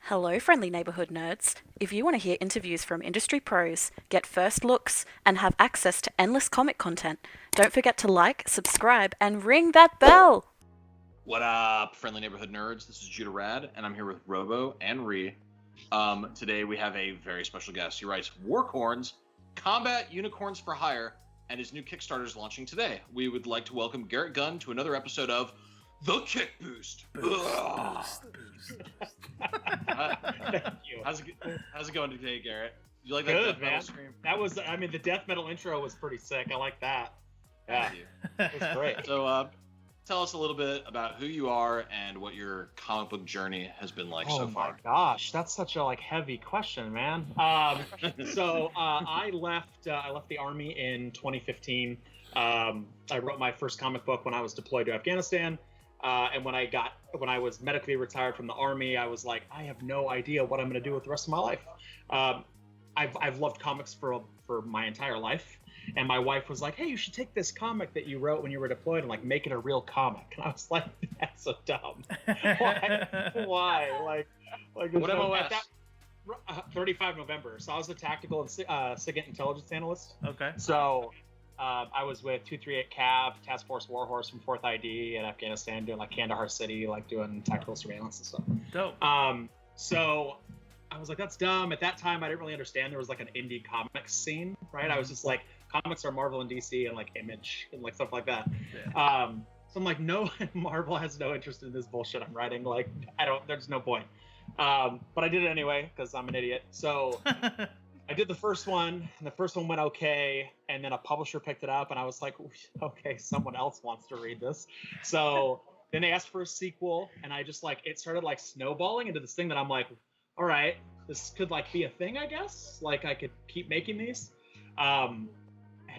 Hello, friendly neighborhood nerds. If you want to hear interviews from industry pros, get first looks, and have access to endless comic content, don't forget to like, subscribe, and ring that bell! What up, friendly neighborhood nerds? This is Judah Rad, and I'm here with Robo and Ree. Today we have a very special guest. He writes WARCORNS, Combat Unicorns for Hire, and his new Kickstarter is launching today. We would like to welcome Garrett Gunn to another episode of The Kick Boost. Boost. Thank you. How's it going today, Garrett? You like that Good, death metal man. scream? That was, the death metal intro was pretty sick. I like that. Yeah, it was great. So, tell us a little bit about who you are and what your comic book journey has been like so far. Oh my gosh, that's such a heavy question, man. I left the army in 2015. I wrote my first comic book when I was deployed to Afghanistan. And when I was medically retired from the army, I was like, I have no idea what I'm going to do with the rest of my life. I've loved comics for my entire life. And my wife was like, hey, you should take this comic that you wrote when you were deployed and make it a real comic. And I was like, that's so dumb. Why? What MOS? 35 November. So I was a tactical and SIGINT intelligence analyst. Okay. So I was with 238 Cav, Task Force Warhorse from 4th ID in Afghanistan, doing Kandahar City, doing tactical surveillance and stuff. Dope. So I was like, that's dumb. At that time, I didn't really understand there was an indie comics scene, right? I was just like, comics are Marvel and DC and Image and stuff like that. Yeah. So I'm like, no, Marvel has no interest in this bullshit I'm writing. There's no point. But I did it anyway because I'm an idiot. So I did the first one, and the first one went okay, and then a publisher picked it up, and I was like, okay, someone else wants to read this. So then they asked for a sequel, and I just it started snowballing into this thing that I'm like, all right, this could be a thing, I guess. I could keep making these. And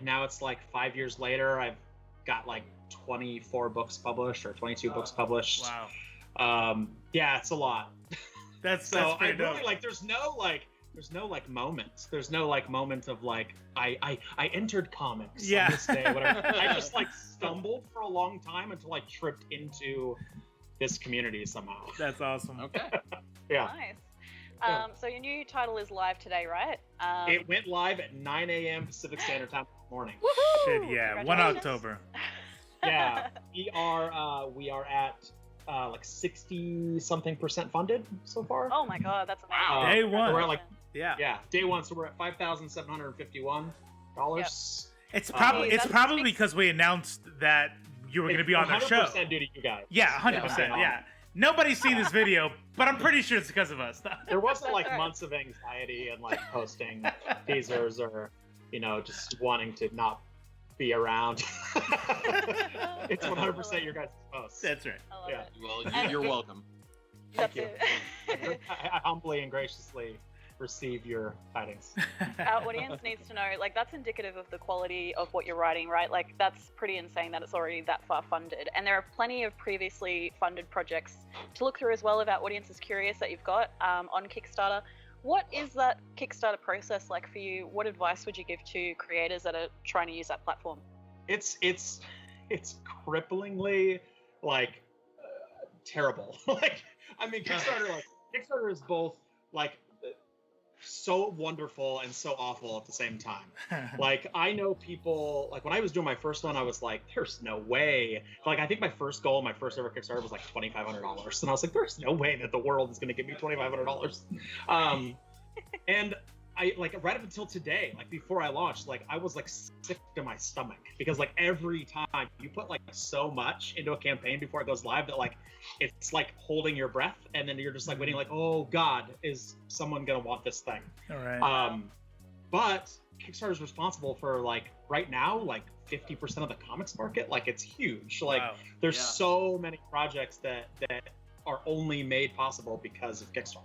now it's 5 years later, I've got 24 books published or 22 books published. Wow. Yeah, it's a lot. That's so pretty I dope. really there's no moment. There's no moment of I entered comics on this day, whatever. I just stumbled for a long time until I tripped into this community somehow. That's awesome. Okay. Yeah. Nice. So your new title is live today, right? It went live at 9 a.m. Pacific Standard Time this morning. Woohoo! Shit, yeah. 1 Congratulations. October. Yeah, we are at 60-something% funded so far. Oh my god, that's amazing. Wow. Day one. We're at Yeah. day one, so we're at $5,751. It's that's probably because we announced that you were going to be on our show. 100% due to you guys. Yeah, 100%. Yeah. Nobody's seen this video, but I'm pretty sure it's because of us. There wasn't That's right. months of anxiety and posting teasers or just wanting to not be around. It's 100% your guys' posts. That's right. I love Yeah. it. Well, you're welcome. That's you. it. I humbly and graciously receive your tidings. Our audience needs to know, that's indicative of the quality of what you're writing, right? That's pretty insane that it's already that far funded. And there are plenty of previously funded projects to look through as well if our audience is curious that you've got on Kickstarter. What is that Kickstarter process like for you? What advice would you give to creators that are trying to use that platform? It's cripplingly terrible. Kickstarter is both so wonderful and so awful at the same time. I know people when I was doing my first one, I was like, there's no way. I think my first goal, my first ever Kickstarter was $2,500, and I was like, there's no way that the world is going to give me $2,500. And I right up until today, before I launched, I was sick to my stomach because every time you put so much into a campaign before it goes live that it's holding your breath, and then you're just waiting oh god, is someone gonna want this thing? All right. But Kickstarter is responsible for right now 50% of the comics market. It's huge. Wow. There's Yeah. so many projects that are only made possible because of Kickstarter.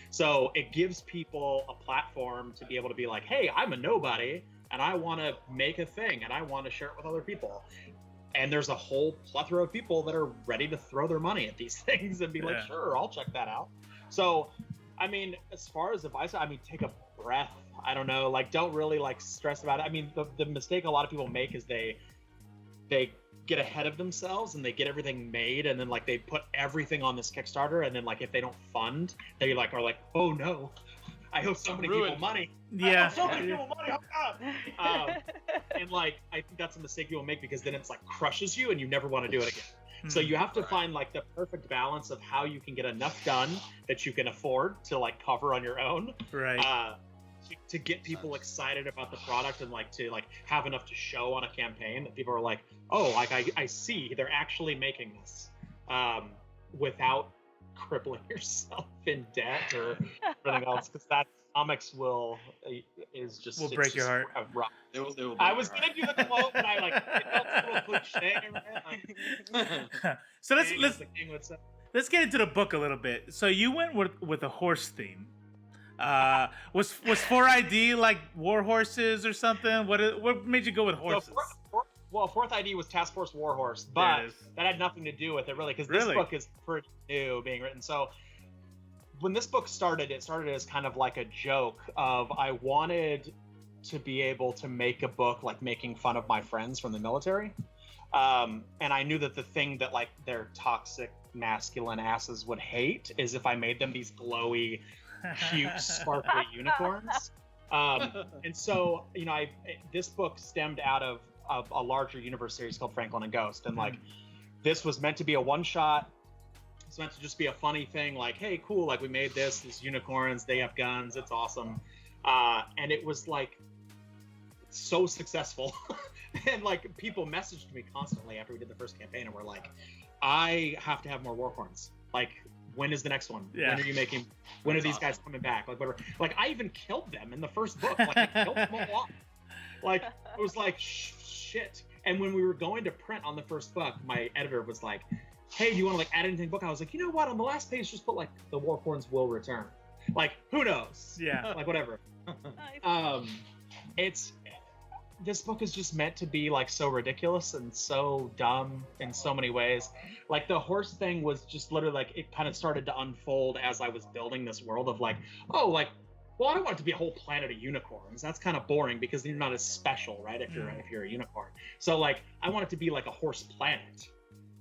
So it gives people a platform to be able to be hey, I'm a nobody and I want to make a thing and I want to share it with other people. And there's a whole plethora of people that are ready to throw their money at these things and be Yeah. sure, I'll check that out. So, as far as advice, take a breath. I don't know, don't really stress about it. The mistake a lot of people make is they get ahead of themselves and they get everything made, and then like they put everything on this Kickstarter, and then like if they don't fund, they like are like, oh no, I owe so many people money. Yeah. I owe so many people money. Oh God. And like I think that's a mistake people make, because then it's like crushes you and you never want to do it again. So you have to find like the perfect balance of how you can get enough done that you can afford to like cover on your own. Right. To get people excited about the product, and like to like have enough to show on a campaign that people are like, oh, like I see they're actually making this, without crippling yourself in debt or anything else, because that comics will break your heart. It will break I was your gonna do the quote, but I like it felt a little cliche. Like, So let's get into the book a little bit. So you went with a horse theme. Was 4ID like war horses or something? What made you go with horses? Well, Fourth ID was Task Force Warhorse, but that had nothing to do with it really, because this book is pretty new being written. So when this book started, it started as kind of like a joke of I wanted to be able to make a book like making fun of my friends from the military. And I knew that the thing that like their toxic masculine asses would hate is if I made them these glowy, cute, sparkly unicorns. And so, you know, this book stemmed out of a larger universe series called Franklin and Ghost. And like, this was meant to be a one-shot. It's meant to just be a funny thing, like, hey, cool, like we made these unicorns, they have guns, it's awesome. And it was like so successful. And like people messaged me constantly after we did the first campaign and were like, I have to have more Warcorns. Like, when is the next one? Yeah. When are you making? When are these guys coming back? Like, whatever. Like, I even killed them in the first book. Like, I killed them all off. Like, it was like shit. And when we were going to print on the first book, my editor was like, "Hey, do you want to like add anything to the book?" I was like, "You know what? On the last page, just put like the Warcorns will return." Like, who knows? Yeah. Like, whatever. This book is just meant to be like so ridiculous and so dumb in so many ways. Like the horse thing was just literally like, it kind of started to unfold as I was building this world of like, oh, like, well, I don't want it to be a whole planet of unicorns. That's kind of boring because you're not as special, right? If you're a unicorn. So like, I want it to be like a horse planet.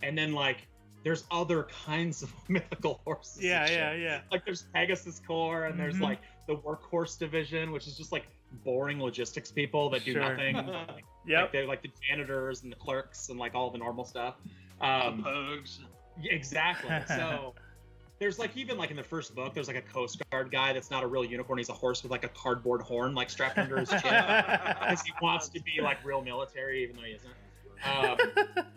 And then like, there's other kinds of mythical horses. Yeah. Like there's Pegasus Corps and there's like the Workhorse Division, which is just like boring logistics people that do nothing. Like they're like the janitors and the clerks and like all the normal stuff. Pogues. Exactly. So there's like, even like in the first book, there's like a Coast Guard guy that's not a real unicorn. He's a horse with like a cardboard horn like strapped under his chin because he wants to be like real military even though he isn't.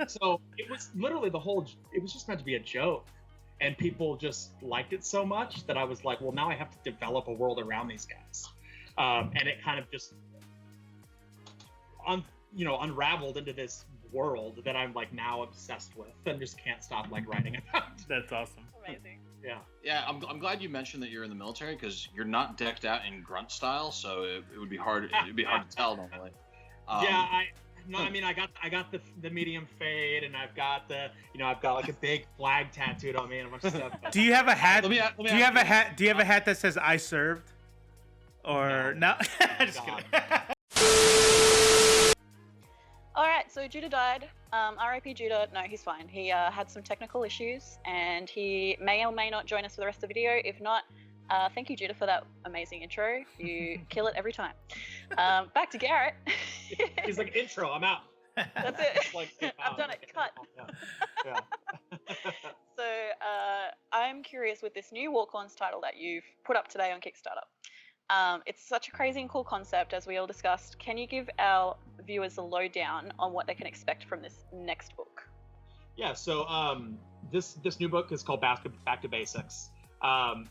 So it was literally it was just meant to be a joke, and people just liked it so much that I was like, well, now I have to develop a world around these guys. And it kind of just unraveled into this world that I'm like now obsessed with and just can't stop like writing about. That's awesome. Amazing. Yeah. I'm glad you mentioned that you're in the military, because you're not decked out in grunt style, so it would be hard. It'd be hard to tell normally. I got the medium fade, and I've got like a big flag tattooed on me and a bunch of stuff. Do you have a hat? Do you have a hat? Do you have a hat that says "I served"? Or no? Just kidding. All right, so Judah died. R.I.P. Judah. No, he's fine. He had some technical issues, and he may or may not join us for the rest of the video. If not, thank you, Judah, for that amazing intro. You kill it every time. Back to Garrett. He's like, intro, I'm out. That's it. Like, I've done it. Cut. Yeah. So I'm curious with this new Warcorns title that you've put up today on Kickstarter. It's such a crazy and cool concept, as we all discussed. Can you give our viewers a lowdown on what they can expect from this next book? Yeah, so this new book is called Back to Basics.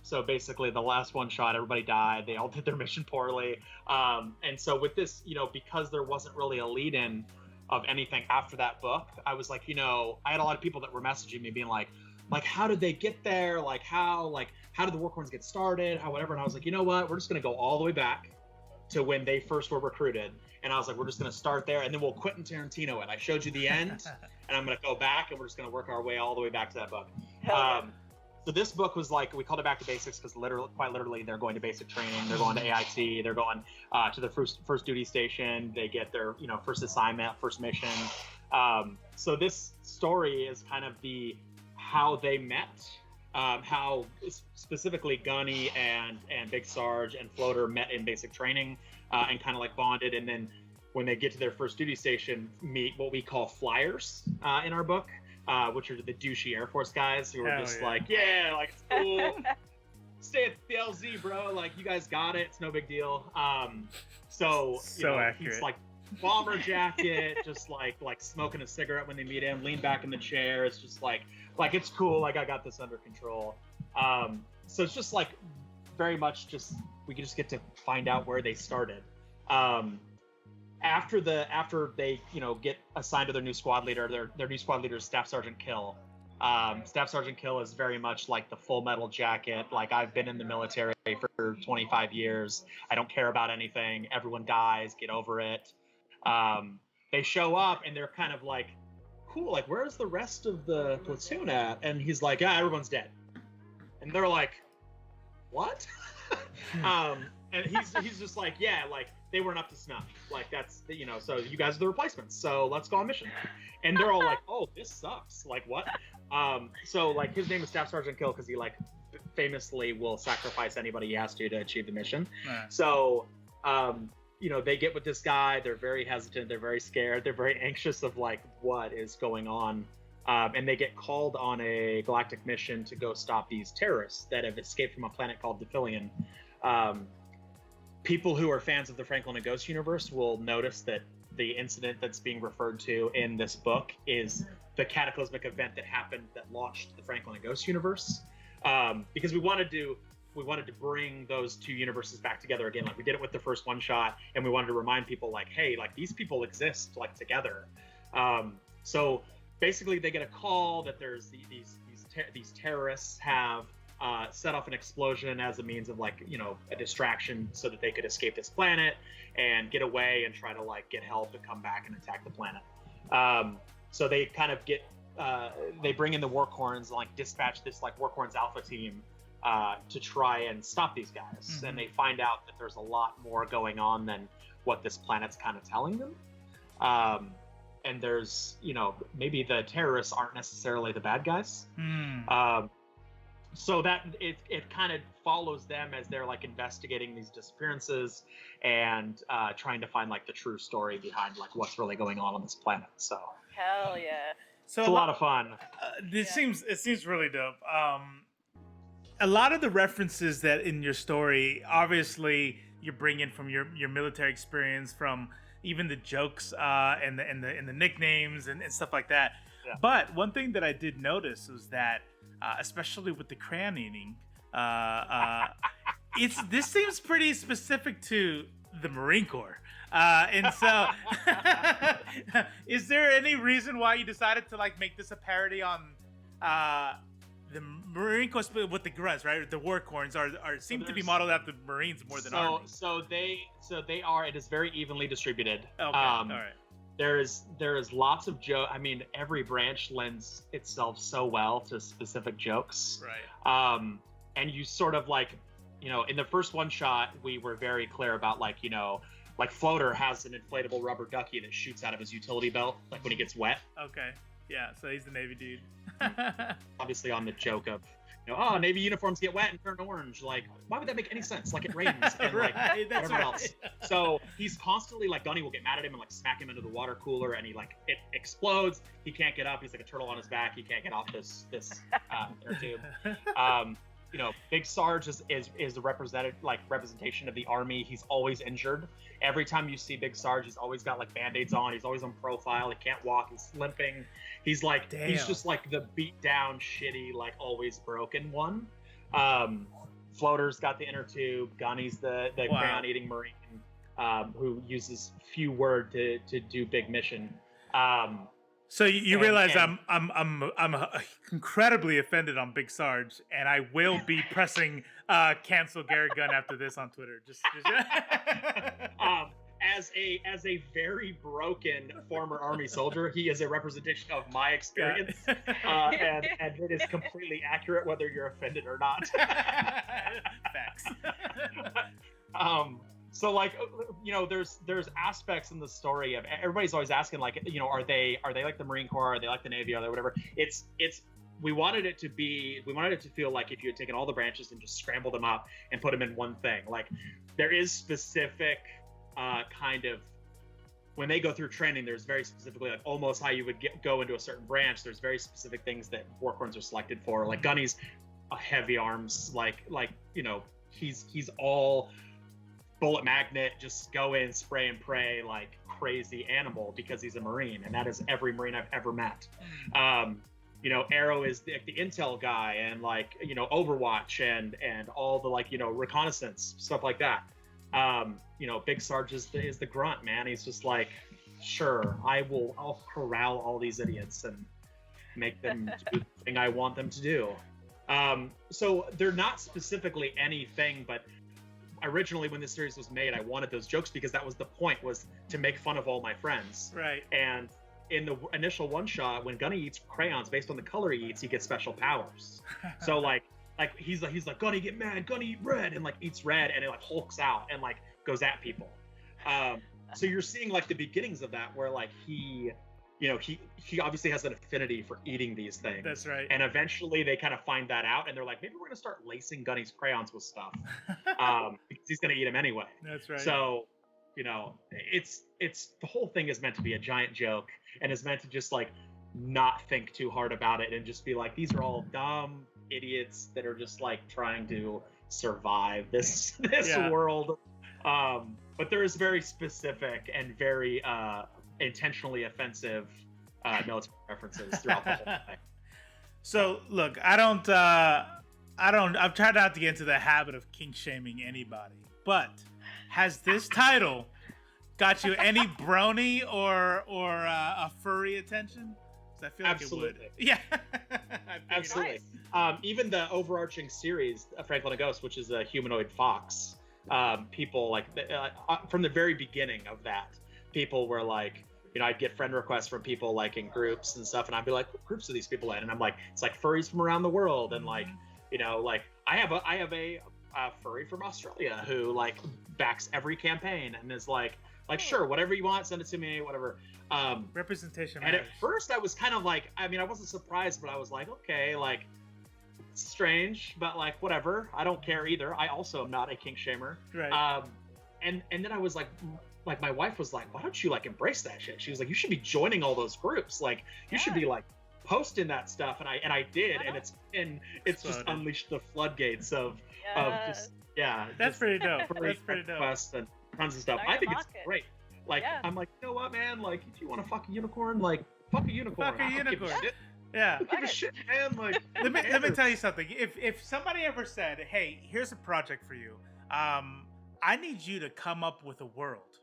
So basically the last one shot, everybody died. They all did their mission poorly. And so with this, because there wasn't really a lead-in of anything after that book, I was like, I had a lot of people that were messaging me being like, how did they get there? How did the Warcorns get started? How whatever. And I was like, you know what? We're just going to go all the way back to when they first were recruited. And I was like, we're just going to start there, and then we'll Quentin Tarantino it. I showed you the end, and I'm going to go back, and we're just going to work our way all the way back to that book. So this book was like, we called it Back to Basics because quite literally they're going to basic training, they're going to AIT, they're going to their first duty station, they get their first assignment, first mission, So this story is kind of how they met, how specifically Gunny and Big Sarge and Floater met in basic training, and kind of like bonded, and then when they get to their first duty station, meet what we call flyers in our book, which are the douchey Air Force guys who are just like, yeah, like it's cool. Stay at the LZ, bro. Like, you guys got it. It's no big deal. So accurate. He's like bomber jacket, just like smoking a cigarette when they meet him, lean back in the chair. It's just like it's cool. Like, I got this under control. So it's just like very much just, we can just get to find out where they started. After they, get assigned to their new squad leader, their new squad leader is Staff Sergeant Kill. Staff Sergeant Kill is very much like the Full Metal Jacket. Like, I've been in the military for 25 years. I don't care about anything. Everyone dies. Get over it. They show up and they're kind of like, cool. Like, where's the rest of the platoon at? And he's like, yeah, everyone's dead. And they're like, what? And he's just like, yeah, like, they weren't up to snuff. Like, that's, so you guys are the replacements. So let's go on mission. And they're all like, oh, this sucks. Like, what? So, like, his name is Staff Sergeant Kill because he, like, famously will sacrifice anybody he has to achieve the mission. Right. So, they get with this guy. They're very hesitant. They're very scared. They're very anxious of, like, what is going on. And they get called on a galactic mission to go stop these terrorists that have escaped from a planet called Dephilion. People who are fans of the Franklin and Ghost universe will notice that the incident that's being referred to in this book is the cataclysmic event that happened that launched the Franklin and Ghost universe. Because we wanted to bring those two universes back together again. Like, we did it with the first one shot, and we wanted to remind people, like, hey, like, these people exist, like, together. So basically they get a call that there's these terrorists have set off an explosion as a means of, like, a distraction so that they could escape this planet and get away and try to, like, get help to come back and attack the planet. So they kind of they bring in the WARCORNS, like, dispatch this, like, WARCORNS Alpha team to try and stop these guys. Mm-hmm. And they find out that there's a lot more going on than what this planet's kind of telling them. And there's, maybe the terrorists aren't necessarily the bad guys. So that it kind of follows them as they're, like, investigating these disappearances and trying to find, like, the true story behind, like, what's really going on this planet. So hell yeah. So it's a lot of fun. It seems really dope. A lot of the references that in your story, obviously, you bring in from your military experience, from even the jokes and the nicknames and stuff like that. Yeah. But one thing that I did notice was that, especially with the crayon eating, this seems pretty specific to the Marine Corps. And so, is there any reason why you decided to, like, make this a parody on the Marine Corps with the grunts, right? The WARCORNS seem to be modeled after Marines more than Army. So they are. It is very evenly distributed. Okay, all right. There is lots of joke. I mean, every branch lends itself so well to specific jokes. Right. And you sort of, like, in the first one shot, we were very clear about, like, like, Floater has an inflatable rubber ducky that shoots out of his utility belt, like, when he gets wet. Okay. Yeah, so he's the Navy dude. Obviously on the joke of, Navy uniforms get wet and turn orange. Like, why would that make any sense? Like, it rains and, like, whatever else. So he's constantly, like, Gunny will get mad at him and, like, smack him into the water cooler, and he, like, it explodes. He can't get up. He's like a turtle on his back. He can't get off this air tube. Big Sarge is the representation of the Army. He's always injured. Every time you see Big Sarge, he's always got, like, Band-Aids on. He's always on profile. He can't walk. He's limping. He's like, Damn. He's just like the beat down, shitty, like, always broken one. Floater's got the inner tube. Gunny's the crayon eating Marine who uses few word to do big mission. So you realize I'm incredibly offended on Big Sarge, and I will be pressing cancel Garrett Gunn after this on Twitter. Just as a very broken former Army soldier, he is a representation of my experience, and it is completely accurate whether you're offended or not. Facts. So like, there's aspects in the story of everybody's always asking like, are they like the Marine Corps? Are they like the Navy? Are they whatever? We wanted it to feel like if you had taken all the branches and just scrambled them up and put them in one thing. Like there is specific kind of, when they go through training, there's very specifically like almost how you would go into a certain branch. There's very specific things that WARCORNS are selected for. Like Gunny's a heavy arms, he's all bullet magnet, just go in, spray and pray like crazy animal because he's a Marine, and that is every Marine I've ever met. Arrow is the intel guy, and Overwatch and all the reconnaissance stuff like that. Big Sarge is the grunt, man. He's just like, sure, I'll corral all these idiots and make them do the thing I want them to do. So they're not specifically anything, but originally when this series was made, I wanted those jokes because that was the point, was to make fun of all my friends. Right. And in the initial one shot, when Gunny eats crayons based on the color he eats, he gets special powers. So like he's like Gunny, get mad, Gunny eat red, and eats red, and it hulks out and goes at people. So you're seeing the beginnings of that, where he obviously has an affinity for eating these things. That's right. And eventually they kind of find that out, and they're like, maybe we're gonna start lacing Gunny's crayons with stuff, because he's gonna eat them anyway. That's right. So, it's the whole thing is meant to be a giant joke, and is meant to just not think too hard about it, and just be like, these are all dumb idiots that are just trying to survive this world. But there is very specific and very intentionally offensive military references throughout the whole thing. So look, I've tried not to get into the habit of kink shaming anybody, but has this title got you any brony or a furry attention? I feel like Absolutely. It would. Yeah. Absolutely. Even the overarching series, Franklin a Ghost, which is a humanoid fox, people from the very beginning of that, people were I'd get friend requests from people in groups and stuff, and I'd be like, what groups are these people in? And I'm like, it's furries from around the world, and I have a furry from Australia who backs every campaign and is sure, whatever you want, send it to me, whatever. Representation and matters. at first I was kind of I wasn't surprised, but I was okay, it's strange, but whatever, I don't care either. I also am not a kink shamer. Right. And then I was my wife was like, why don't you embrace that shit? She was like, you should be joining all those groups. You should be posting that stuff. And I did, and it's just unleashed the floodgates of just That's pretty dope. That's pretty dope. And tons of stuff. I think it's great. I'm you know what, man? If you want to fuck a unicorn, fuck a unicorn. Fuck a unicorn. Give a shit. Yeah. Who gives a shit, man? Let me tell you something. If somebody ever said, hey, here's a project for you, I need you to come up with a world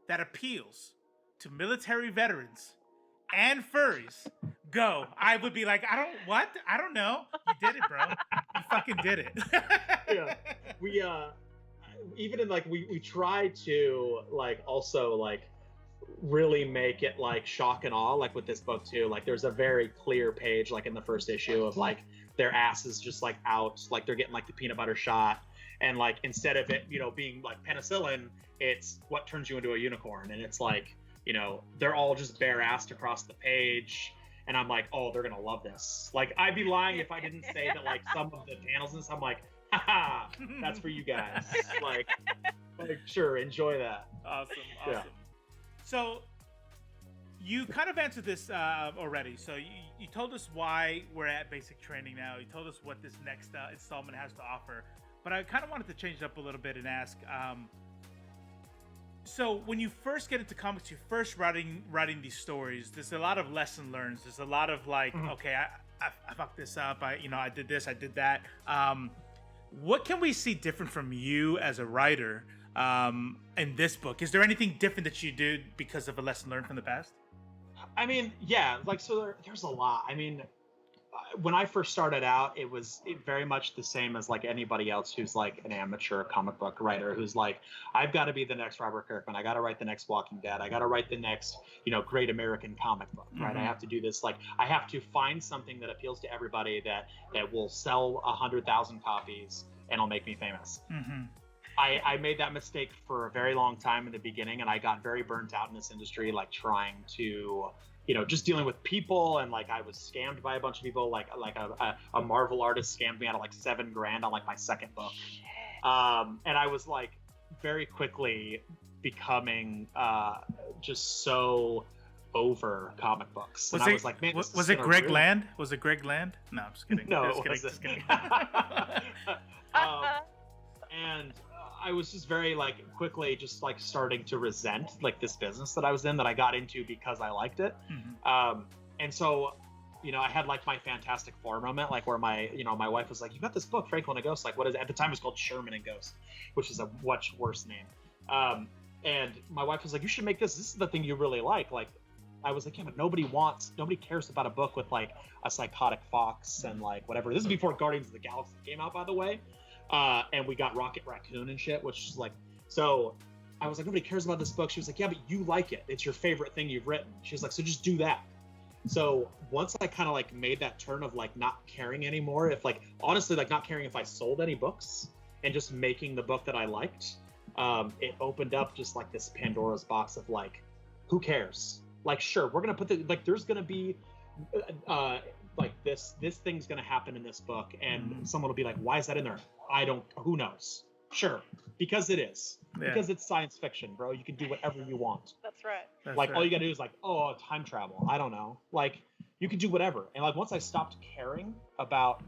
that appeals to military veterans and furries, go. I would be like, I don't know. You did it, bro. You fucking did it. Yeah. We even in we try to also really make it shock and awe, with this book too. There's a very clear page in the first issue of their asses just out, they're getting the peanut butter shot, and instead of it being penicillin, it's what turns you into a unicorn, and it's they're all just bare-assed across the page, and I'm oh, they're gonna love this. I'd be lying if I didn't say that some of the panels and stuff, I'm haha, that's for you guys. Sure, enjoy that. Awesome. Yeah. So you kind of answered this already. So you told us why we're at basic training now. You told us what this next installment has to offer. But I kind of wanted to change it up a little bit and ask, so when you first get into comics, you're first writing these stories, there's a lot of lesson learns. There's a lot of okay, I fucked this up. I did this, I did that. What can we see different from you as a writer in this book? Is there anything different that you did because of a lesson learned from the past? I mean, yeah, so there's a lot. I mean, when I first started out, it was very much the same as anybody else who's an amateur comic book writer who's I've got to be the next Robert Kirkman. I got to write the next Walking Dead. I got to write the next, great American comic book, right? I have to do this. I have to find something that appeals to everybody that will sell 100,000 copies and will make me famous. I made that mistake for a very long time in the beginning, and I got very burnt out in this industry, like trying to, just dealing with people, and like I was scammed by a bunch of people. Like a Marvel artist scammed me out of like $7,000 on like my second book, and I was like very quickly becoming just so over comic books. And I was like, man, was it Greg Land? Was it Greg Land? No, I'm just kidding. No, it wasn't. Just kidding. And I was just very like quickly just like starting to resent like this business that I was in, that I got into because I liked it. Mm-hmm. And so, I had like my Fantastic Four moment, like where my wife was like, "You got this book, Franklin and Ghost? Like, what is it?" At the time, it was called Sherman and Ghost, which is a much worse name. And my wife was like, "You should make this. This is the thing you really like." Like, I was like, "Yeah, but nobody cares about a book with like a psychotic fox and like whatever." This is before Guardians of the Galaxy came out, by the way. And we got Rocket Raccoon and shit, which is like, so I was like, nobody cares about this book. She was like, yeah, but you like it. It's your favorite thing you've written. She was like, so just do that. So once I kind of like made that turn of like not caring anymore, if like, honestly, like not caring if I sold any books and just making the book that I liked, it opened up just like this Pandora's box of like, who cares? Like, sure, we're going to put like, there's going to be, like this thing's going to happen in this book, and someone will be like, why is that in there? Who knows? Sure, because it is. Yeah. Because it's science fiction, bro. You can do whatever you want. That's right. Like, all you gotta do is like, time travel. I don't know. Like, you can do whatever. And like, once I stopped caring about,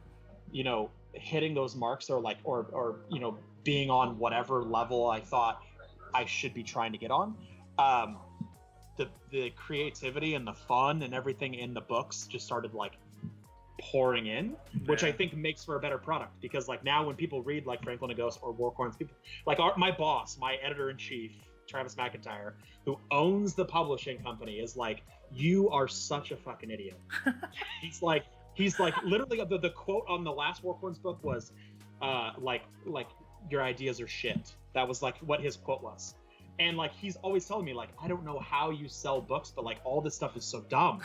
hitting those marks or being on whatever level I thought I should be trying to get on, the creativity and the fun and everything in the books just started like pouring in, which I think makes for a better product, because like now when people read like Franklin and Ghost or WARCORNS, people like my boss, my editor-in-chief, Travis McIntyre, who owns the publishing company, is like, you are such a fucking idiot. he's like literally the quote on the last WARCORNS book was like your ideas are shit. That was like what his quote was. And like he's always telling me like, I don't know how you sell books, but like all this stuff is so dumb.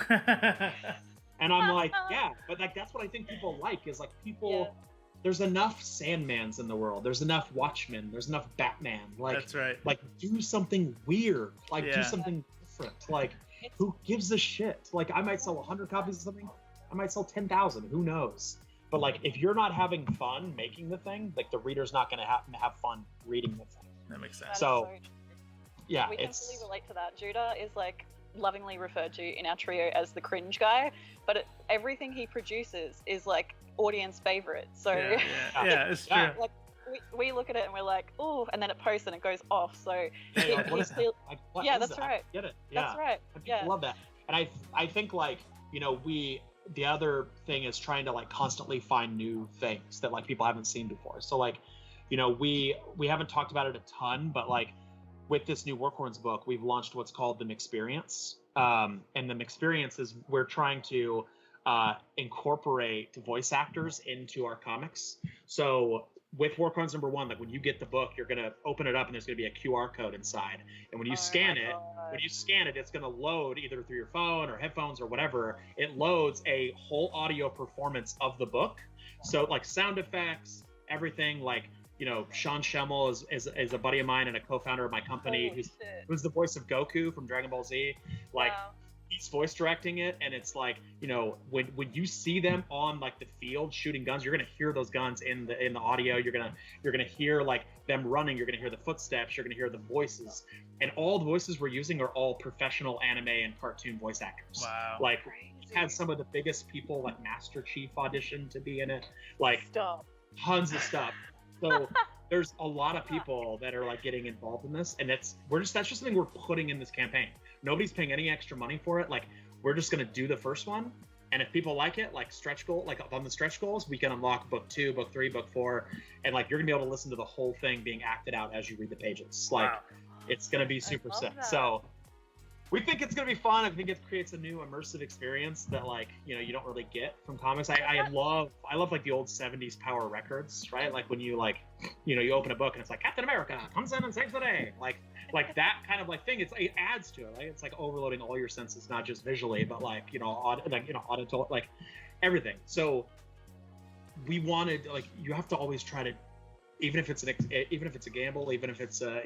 And I'm like, yeah, but like that's what I think people like, is like people. Yeah. There's enough Sandmans in the world. There's enough Watchmen. There's enough Batman. Like, that's right. Like, do something weird. Like, do something different. Like, who gives a shit? Like, I might sell 100 copies of something. I might sell 10,000. Who knows? But like, if you're not having fun making the thing, like the reader's not going to have fun reading the thing. That makes sense. So yeah, we can fully relate to that. Judah is like lovingly referred to in our trio as the cringe guy, but everything he produces is like audience favorite. So yeah, it's true. Like we look at it and we're like, oh, and then it posts and it goes off. So that's right. I get it. Yeah, that's right. I love that. And I think like, the other thing is trying to like constantly find new things that like people haven't seen before. So like, we haven't talked about it a ton, but like, with this new WARCORNS book, we've launched what's called the MXperience. And the MXperience is we're trying to incorporate voice actors into our comics. So with WARCORNS #1, like when you get the book, you're going to open it up and there's going to be a QR code inside. And when you scan it, it's going to load either through your phone or headphones or whatever. It loads a whole audio performance of the book. So like sound effects, everything, like, Sean Schemmel is a buddy of mine and a co-founder of my company, who's the voice of Goku from Dragon Ball Z. Like, he's voice directing it, and it's like, when you see them on like the field shooting guns, you're gonna hear those guns in the audio. You're gonna hear like them running. You're gonna hear the footsteps. You're gonna hear the voices, and all the voices we're using are all professional anime and cartoon voice actors. Wow! Like, we've had some of the biggest people like Master Chief audition to be in it. Like, tons of stuff. So there's a lot of people that are like getting involved in this, and that's just something we're putting in this campaign. Nobody's paying any extra money for it. Like, we're just gonna do the first one, and if people like it, like stretch goal, like on the stretch goals, we can unlock book 2, book 3, book 4, and like you're gonna be able to listen to the whole thing being acted out as you read the pages. Like, it's gonna be super sick. So we think it's gonna be fun. I think it creates a new immersive experience that like, you don't really get from comics. I love like the old 70s Power Records, right? Like when you like, you open a book and it's like Captain America comes in and saves the day. Like that kind of like thing. It adds to it, right? It's like overloading all your senses, not just visually, but like, auditory, like everything. So we wanted, like, you have to always try to even if it's a gamble, even if it's a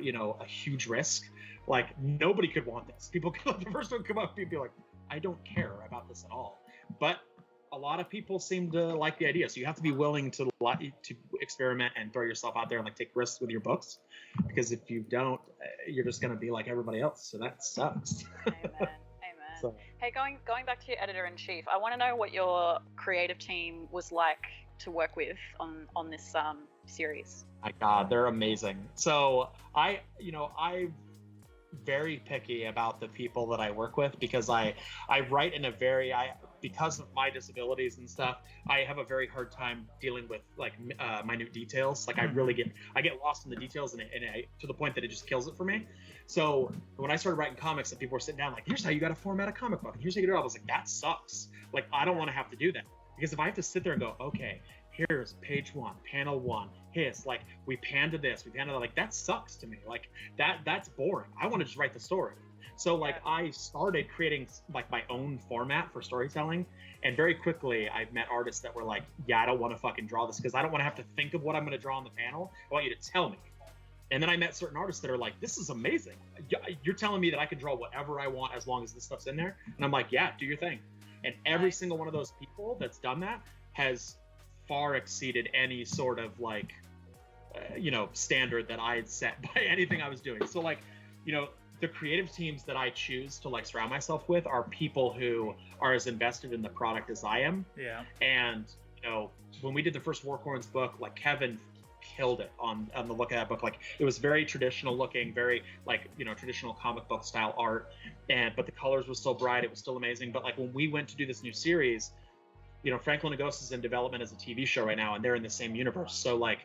huge risk, like nobody could want this. People could, like, the first one come up and be like, I don't care about this at all. But a lot of people seem to like the idea, so you have to be willing to experiment and throw yourself out there and like take risks with your books, because if you don't, you're just gonna be like everybody else. So that sucks. Amen. So. Hey, going back to your editor-in-chief, I want to know what your creative team was like to work with on this series. My God, they're amazing. So I'm very picky about the people that I work with, because I write in a very because of my disabilities and stuff, I have a very hard time dealing with like minute details. Like I get lost in the details, and to the point that it just kills it for me. So when I started writing comics and people were sitting down like, here's how you got to format a comic book, and here's how you do it, I was like, that sucks. Like I don't want to have to do that, because if I have to sit there and go, okay, here's page 1, panel 1, here's like we pan to this, we pan to that, like that sucks to me. Like that's boring. I want to just write the story. So like I started creating like my own format for storytelling, and very quickly I've met artists that were like, yeah, I don't want to fucking draw this because I don't want to have to think of what I'm going to draw on the panel. I want you to tell me. And then I met certain artists that are like, this is amazing. You're telling me that I can draw whatever I want as long as this stuff's in there. And I'm like, yeah, do your thing. And every single one of those people that's done that has far exceeded any sort of like, standard that I had set by anything I was doing. So like, the creative teams that I choose to like surround myself with are people who are as invested in the product as I am. Yeah. And, when we did the first WARCORNS book, like Kevin killed it on the look of that book. Like it was very traditional looking, very like, traditional comic book style art. But the colors were still bright. It was still amazing. But like when we went to do this new series, Franklin and Ghost is in development as a TV show right now, and they're in the same universe. So like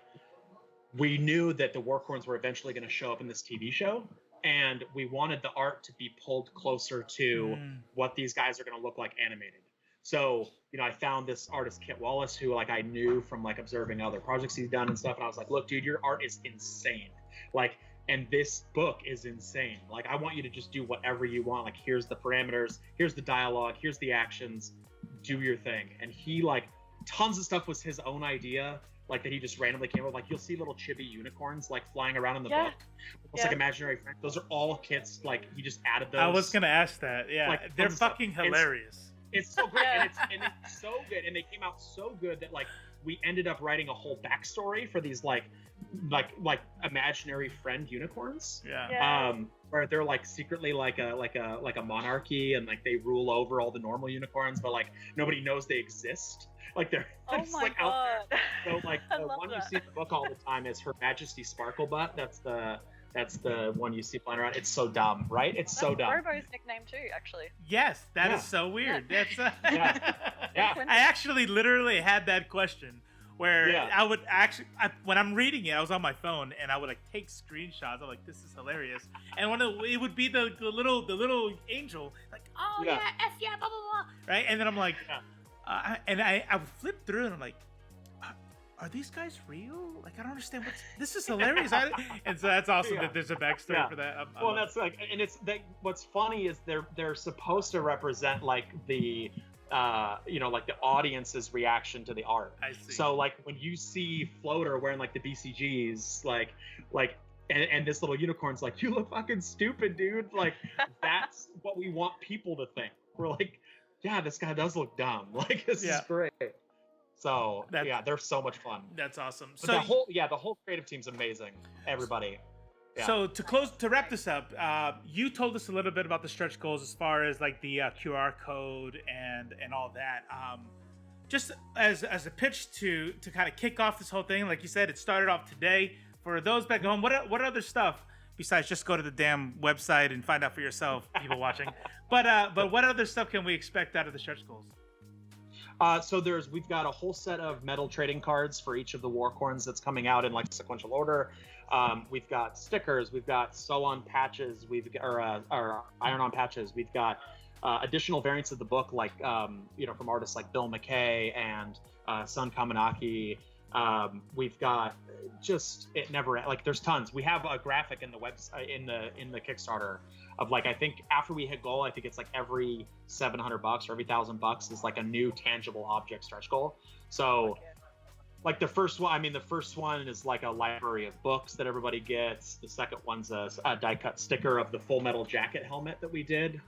we knew that the WARCORNS were eventually going to show up in this TV show, and we wanted the art to be pulled closer to what these guys are going to look like animated. So, I found this artist, Kit Wallace, who like I knew from like observing other projects he's done and stuff. And I was like, look, dude, your art is insane. Like, and this book is insane. Like, I want you to just do whatever you want. Like, here's the parameters, here's the dialogue, here's the actions, do your thing. And he like tons of stuff was his own idea, like that he just randomly came up with. Like you'll see little chibi unicorns like flying around in the book. It's like imaginary friends. Those are all kits. Like he just added those. I was gonna ask that. Yeah, like, they're fucking hilarious. It's so great, and it's so good, and they came out so good that like we ended up writing a whole backstory for these like imaginary friend unicorns. Yeah. Where they're like secretly like a monarchy, and like they rule over all the normal unicorns, but like nobody knows they exist. Like they're just like out there. So like the one you see in the book all the time is Her Majesty Sparklebutt. That's the one you see flying around. It's so dumb, right? That's so dumb. Robo's nickname too, actually. Yes, that is so weird. Yeah. That's yeah. I actually literally had that question where I would actually, when I'm reading it, I was on my phone and I would like take screenshots. I'm like, this is hilarious. And it would be the little angel, like, oh yeah, F yeah, blah blah blah, right? And then I'm like, and I would flip through and I'm like, are these guys real? Like, I don't understand this is hilarious. And so that's awesome that there's a backstory for that. Well, that's like, and it's that. What's funny is they're supposed to represent like the, like the audience's reaction to the art. I see. So like when you see Floater wearing like the BCGs, like, and this little unicorn's like, you look fucking stupid, dude. Like that's what we want people to think. We're like, yeah, this guy does look dumb. Like this is great. So they're so much fun. That's awesome. But so the whole creative team's amazing. Everybody. Yeah. So to wrap this up, you told us a little bit about the stretch goals as far as like the QR code and all that. Just as a pitch to kind of kick off this whole thing, like you said, it started off today. For those back home, what other stuff besides just go to the damn website and find out for yourself, people watching? But what other stuff can we expect out of the stretch goals? So we've got a whole set of metal trading cards for each of the WARCORNS that's coming out in like sequential order. We've got stickers, we've got sew-on patches, or iron-on patches. We've got additional variants of the book, like from artists like Bill McKay and Sun Kamanaki. We've got there's tons. We have a graphic in the website in the Kickstarter of like, I think after we hit goal, I think it's like every $700 or every $1,000 is like a new tangible object stretch goal. So like the first one. I mean, the first one is like a library of books that everybody gets. The second one's a die cut sticker of the Full Metal Jacket helmet that we did.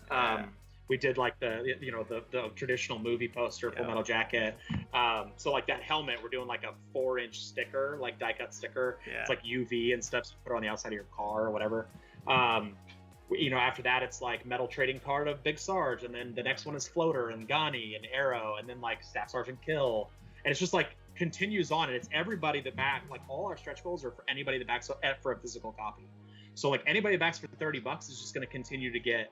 We did like the traditional movie poster, Full Metal Jacket. So like that helmet, we're doing like a 4-inch sticker, like die cut sticker. Yeah. It's like UV and stuff, so you put it on the outside of your car or whatever. After that, it's like metal trading card of Big Sarge, and then the next one is Floater and Ghani and Arrow, and then like Staff Sergeant Kill, and it's just like continues on, and it's everybody that back, like all our stretch goals are for anybody that backs for a physical copy. So like anybody that backs for $30 is just going to continue to get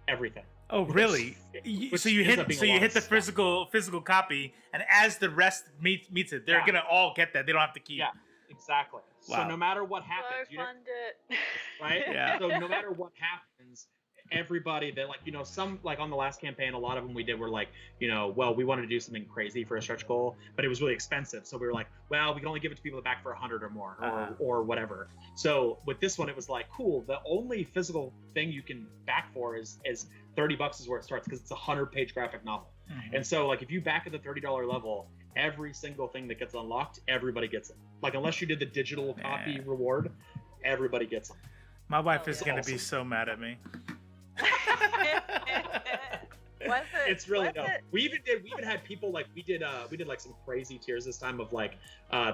everything. Oh, really? So you hit the physical copy, and as the rest meets it, they're gonna all get that. They don't have to keep. Yeah, exactly. Wow. So no matter what happens, right? Yeah. So no matter what happens, everybody that some on the last campaign, a lot of them we did were like, well, we wanted to do something crazy for a stretch goal, but it was really expensive. So we were like, well, we can only give it to people that back for 100 or more, or whatever. So with this one, it was like, cool. The only physical thing you can back for is $30 is where it starts, because it's a 100-page graphic novel. Mm-hmm. And so like if you back at the $30 level, every single thing that gets unlocked, everybody gets it. Like unless you did the digital copy reward, everybody gets them. My wife is gonna be so mad at me. It's really dope. We even had people like we did like some crazy tiers this time of like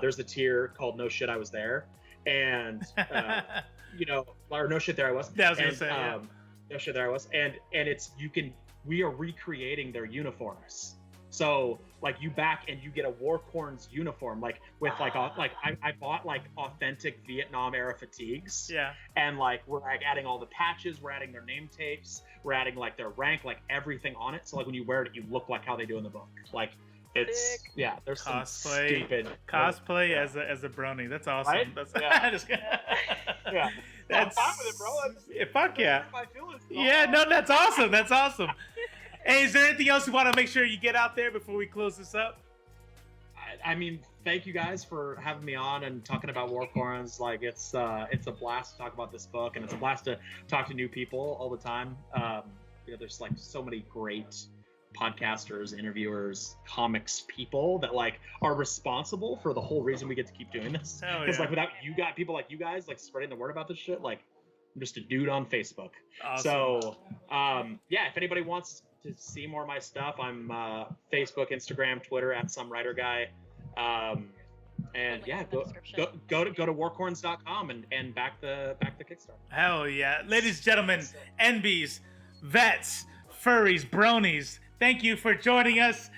there's a tier called No Shit I Was There, and or No Shit There I Was. Yeah, I was gonna say No Shit There I Was, and we are recreating their uniforms. So like you back and you get a WARCORNS uniform, like with I bought like authentic Vietnam era fatigues. Yeah. And like we're like adding all the patches, we're adding their name tapes, we're adding like their rank, like everything on it. So like when you wear it, you look like how they do in the book. Like it's there's some stupid cosplay as a brony. That's awesome. Right? That's yeah. That's I'm fine with it, bro. Fuck yeah. My feelings, Yeah, no, that's awesome. That's awesome. Hey, is there anything else you want to make sure you get out there before we close this up? I mean, thank you guys for having me on and talking about WARCORNS. Like, it's a blast to talk about this book, and it's a blast to talk to new people all the time. There's like so many great podcasters, interviewers, comics people that like are responsible for the whole reason we get to keep doing this. Because like without people like you guys like spreading the word about this shit, like I'm just a dude on Facebook. Awesome. So if anybody wants to see more of my stuff, I'm Facebook, Instagram, Twitter at SomeWriterGuy. And yeah, go to warcorns.com and back the Kickstarter. Hell yeah. Ladies and gentlemen, NBs, vets, furries, bronies, thank you for joining us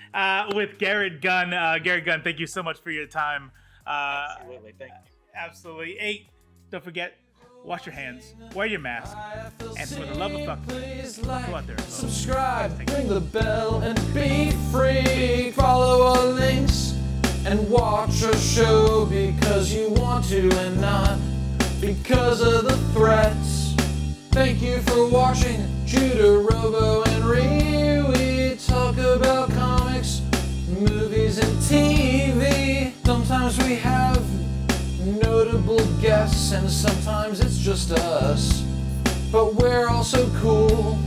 with Garrett Gunn. Garrett Gunn, thank you so much for your time. Absolutely, thank you. Absolutely. Hey, don't forget, wash your hands, wear your mask, and for the love of fuck, go out there. Subscribe, ring the bell, and be free. Follow our links and watch our show because you want to and not because of the threats. Thank you for watching Judah, Robo, and Ree. We talk about comics, movies, and TV. Sometimes we have notable guests, and sometimes it's just us. But we're also cool.